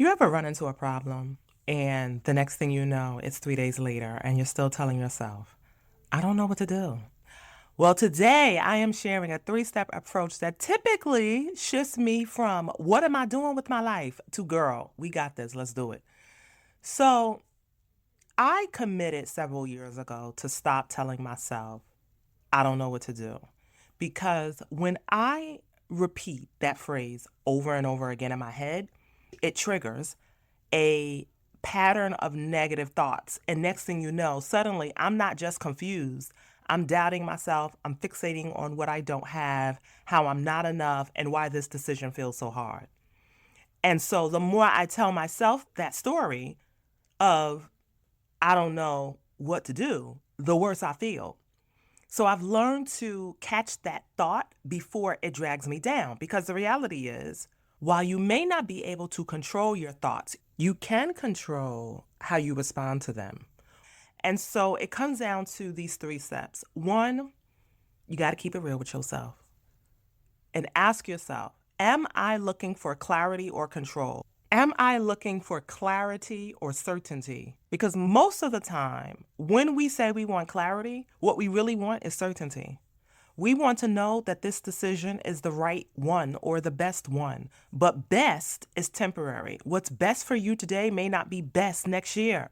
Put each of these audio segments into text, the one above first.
You ever run into a problem and the next thing you know, it's 3 days later and you're still telling yourself, I don't know what to do? Well, today I am sharing a three-step approach that typically shifts me from what am I doing with my life to girl, we got this, let's do it. So I committed several years ago to stop telling myself, I don't know what to do. Because when I repeat that phrase over and over again in my head, it triggers a pattern of negative thoughts. And next thing you know, suddenly I'm not just confused. I'm doubting myself. I'm fixating on what I don't have, how I'm not enough, and why this decision feels so hard. And so the more I tell myself that story of, I don't know what to do, the worse I feel. So I've learned to catch that thought before it drags me down because the reality is, while you may not be able to control your thoughts, you can control how you respond to them. And so it comes down to these three steps. One, you got to keep it real with yourself and ask yourself, am I looking for clarity or control? Am I looking for clarity or certainty? Because most of the time, when we say we want clarity, what we really want is certainty. We want to know that this decision is the right one or the best one. But best is temporary. What's best for you today may not be best next year.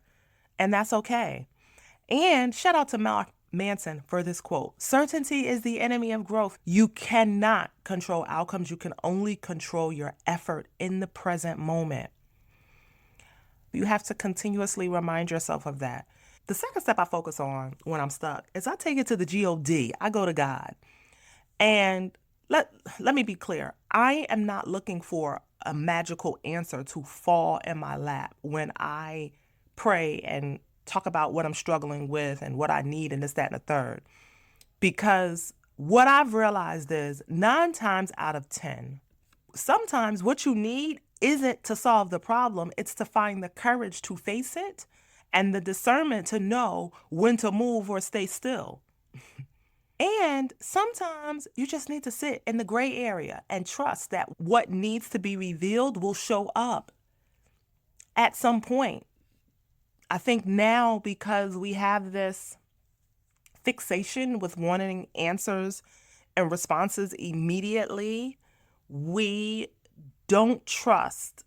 And that's okay. And shout out to Mark Manson for this quote. Certainty is the enemy of growth. You cannot control outcomes. You can only control your effort in the present moment. You have to continuously remind yourself of that. The second step I focus on when I'm stuck is I take it to the God. I go to God. And let me be clear. I am not looking for a magical answer to fall in my lap when I pray and talk about what I'm struggling with and what I need and this, that, and the third. Because what I've realized is 9 times out of 10, sometimes what you need isn't to solve the problem, it's to find the courage to face it and the discernment to know when to move or stay still. And sometimes you just need to sit in the gray area and trust that what needs to be revealed will show up at some point. I think now because we have this fixation with wanting answers and responses immediately, we don't trust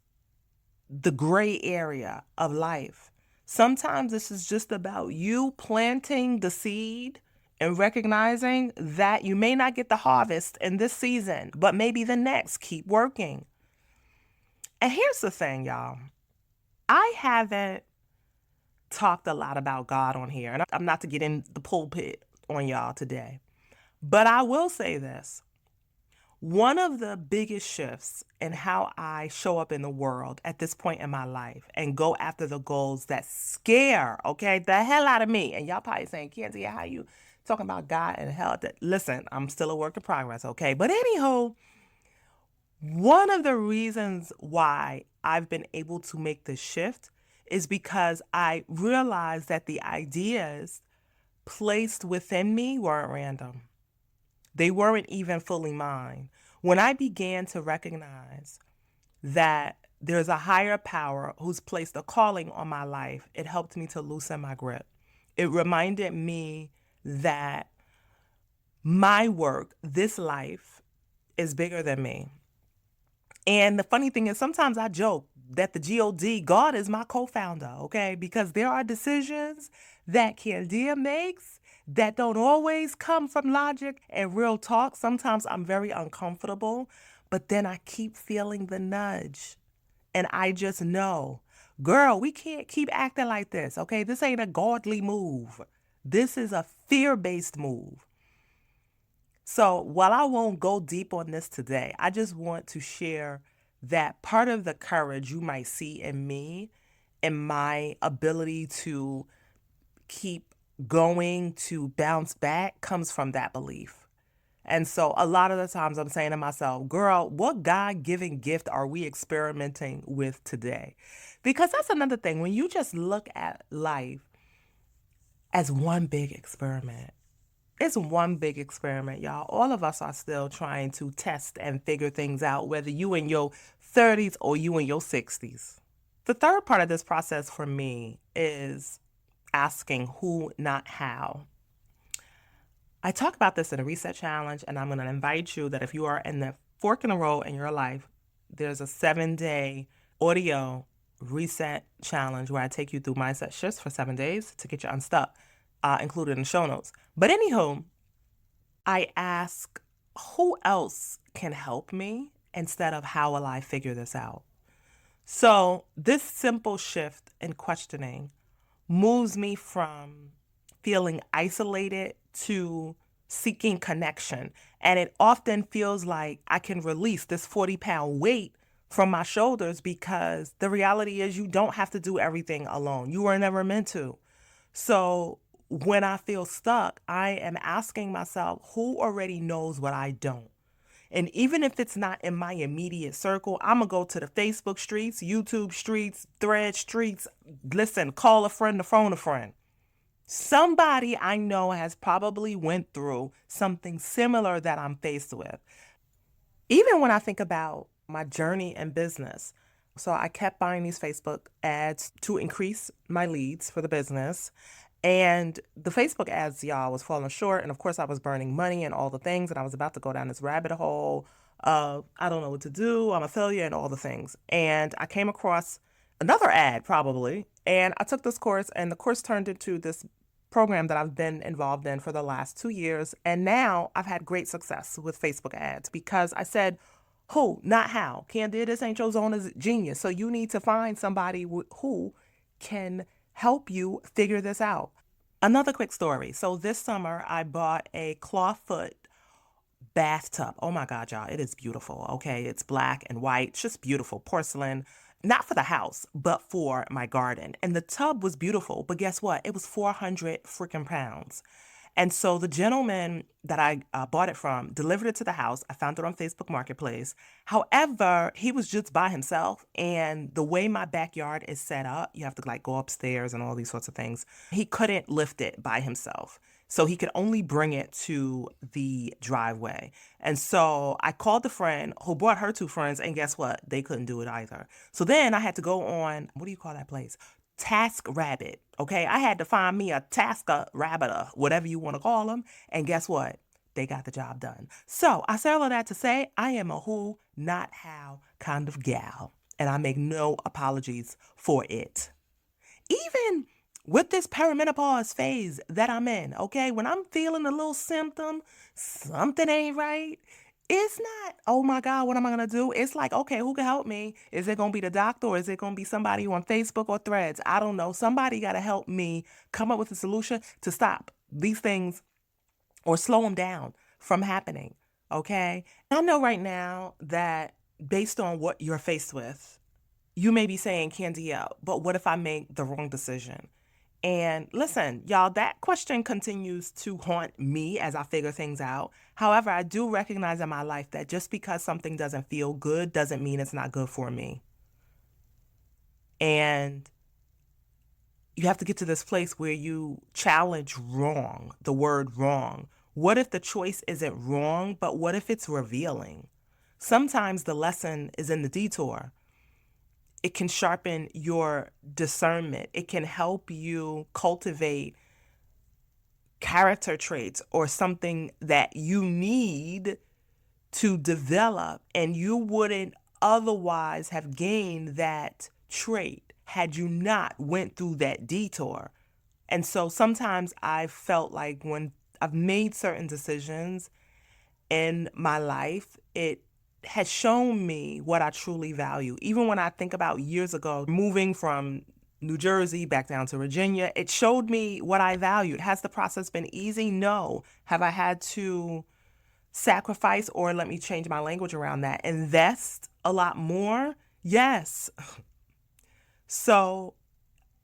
the gray area of life. Sometimes this is just about you planting the seed and recognizing that you may not get the harvest in this season, but maybe the next. Keep working. And here's the thing, y'all. I haven't talked a lot about God on here, and I'm not to get in the pulpit on y'all today, but I will say this. One of the biggest shifts in how I show up in the world at this point in my life and go after the goals that scare, okay, the hell out of me. And y'all probably saying, Kenzie, how you talking about God and hell? Listen, I'm still a work in progress, okay? But anyhow, one of the reasons why I've been able to make this shift is because I realized that the ideas placed within me weren't random. They weren't even fully mine. When I began to recognize that there's a higher power who's placed a calling on my life, it helped me to loosen my grip. It reminded me that my work, this life, is bigger than me. And the funny thing is, sometimes I joke that the God is my co-founder, okay? Because there are decisions that Candia makes that don't always come from logic and real talk. Sometimes I'm very uncomfortable, but then I keep feeling the nudge. And I just know, girl, we can't keep acting like this, okay? This ain't a godly move. This is a fear-based move. So while I won't go deep on this today, I just want to share that part of the courage you might see in me and my ability to keep going, to bounce back, comes from that belief. And so a lot of the times I'm saying to myself, girl, what God-given gift are we experimenting with today? Because that's another thing. When you just look at life as one big experiment, it's one big experiment, y'all. All of us are still trying to test and figure things out, whether you in your 30s or you in your 60s. The third part of this process for me is asking who, not how. I talk about this in a reset challenge, and I'm going to invite you that if you are in the fork in the road in your life, there's a 7-day audio reset challenge where I take you through mindset shifts for 7 days to get you unstuck, included in the show notes. But anywho, I ask who else can help me instead of how will I figure this out. So this simple shift in questioning moves me from feeling isolated to seeking connection. And it often feels like I can release this 40-pound weight from my shoulders because the reality is you don't have to do everything alone. You were never meant to. So when I feel stuck, I am asking myself, who already knows what I don't? And even if it's not in my immediate circle, I'm going to go to the Facebook streets, YouTube streets, Thread streets. Listen, call a friend to phone a friend. Somebody I know has probably went through something similar that I'm faced with. Even when I think about my journey in business, so I kept buying these Facebook ads to increase my leads for the business. And the Facebook ads, y'all, was falling short. And of course, I was burning money and all the things. And I was about to go down this rabbit hole of I don't know what to do. I'm a failure and all the things. And I came across another ad probably. And I took this course, and the course turned into this program that I've been involved in for the last 2 years. And now I've had great success with Facebook ads because I said, who, not how. Candid, this ain't your zone of genius. So you need to find somebody who can help you figure this out. Another quick story. So this summer I bought a clawfoot bathtub. Oh my God, y'all, it is beautiful. Okay, it's black and white, it's just beautiful porcelain. Not for the house, but for my garden. And the tub was beautiful, but guess what? It was 400 freaking pounds. And so the gentleman that I bought it from delivered it to the house. I found it on Facebook Marketplace. However, he was just by himself. And the way my backyard is set up, you have to like go upstairs and all these sorts of things. He couldn't lift it by himself. So he could only bring it to the driveway. And so I called the friend who brought her two friends, and guess what? They couldn't do it either. So then I had to go on, what do you call that place? Task Rabbit. Okay, I had to find me a Tasker Rabbiter, whatever you want to call them. And guess what? They got the job done. So I say all of that to say I am a who, not how kind of gal. And I make no apologies for it. Even with this perimenopause phase that I'm in, okay, when I'm feeling a little symptom, something ain't right, it's not, oh my God, what am I going to do? It's like, okay, who can help me? Is it going to be the doctor, or is it going to be somebody on Facebook or Threads? I don't know. Somebody got to help me come up with a solution to stop these things or slow them down from happening, okay? I know right now that based on what you're faced with, you may be saying, Candia, but what if I make the wrong decision? And listen, y'all, that question continues to haunt me as I figure things out. However, I do recognize in my life that just because something doesn't feel good doesn't mean it's not good for me. And you have to get to this place where you challenge wrong, the word wrong. What if the choice isn't wrong, but what if it's revealing? Sometimes the lesson is in the detour. It can sharpen your discernment. It can help you cultivate character traits or something that you need to develop, and you wouldn't otherwise have gained that trait had you not went through that detour. And so sometimes I've felt like when I've made certain decisions in my life, it has shown me what I truly value. Even when I think about years ago, moving from New Jersey back down to Virginia, it showed me what I valued. Has the process been easy? No. Have I had to sacrifice, or let me change my language around that, invest a lot more? Yes. So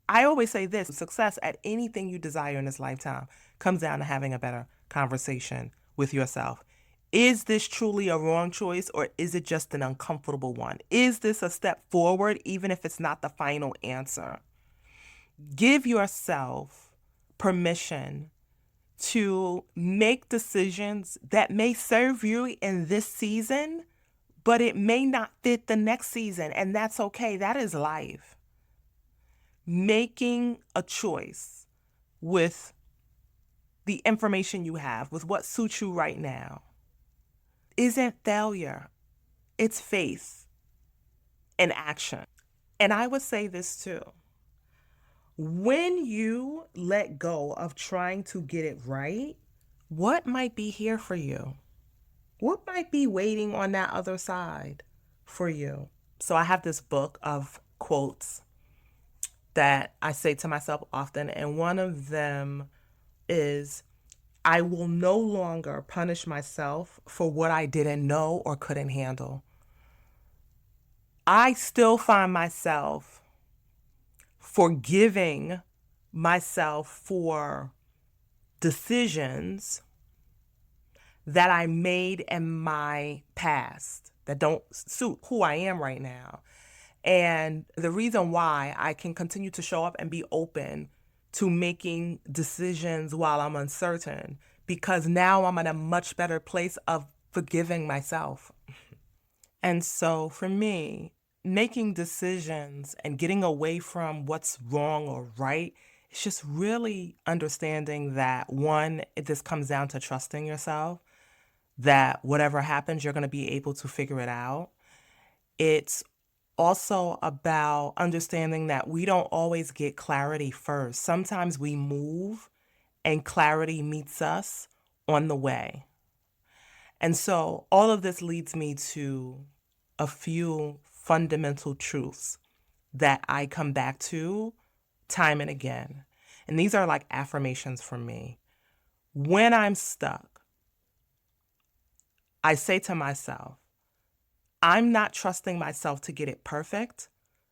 I always say this, success at anything you desire in this lifetime comes down to having a better conversation with yourself. Is this truly a wrong choice, or is it just an uncomfortable one? Is this a step forward, even if it's not the final answer? Give yourself permission to make decisions that may serve you in this season, but it may not fit the next season. And that's okay. That is life. Making a choice with the information you have, with what suits you right now, isn't failure. It's faith in action. And I would say this too. When you let go of trying to get it right, what might be here for you? What might be waiting on that other side for you? So I have this book of quotes that I say to myself often, and one of them is, I will no longer punish myself for what I didn't know or couldn't handle. I still find myself forgiving myself for decisions that I made in my past that don't suit who I am right now. And the reason why I can continue to show up and be open to making decisions while I'm uncertain, because now I'm in a much better place of forgiving myself. And so for me, making decisions and getting away from what's wrong or right, it's just really understanding that one, this comes down to trusting yourself, that whatever happens, you're going to be able to figure it out. It's also about understanding that we don't always get clarity first. Sometimes we move and clarity meets us on the way. And so all of this leads me to a few fundamental truths that I come back to time and again. And these are like affirmations for me. When I'm stuck, I say to myself, I'm not trusting myself to get it perfect.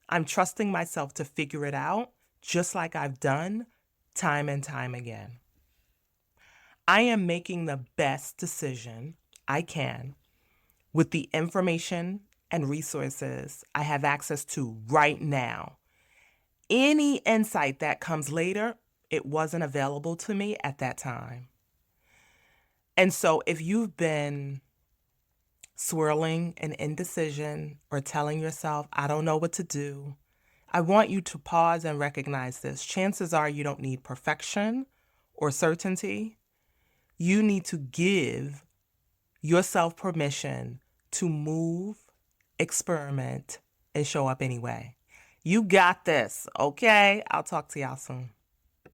I'm trusting myself to figure it out, just like I've done time and time again. I am making the best decision I can with the information and resources I have access to right now. Any insight that comes later, it wasn't available to me at that time. And so if you've been swirling in indecision or telling yourself, I don't know what to do, I want you to pause and recognize this. Chances are you don't need perfection or certainty. You need to give yourself permission to move, experiment, and show up anyway. You got this, okay? I'll talk to y'all soon.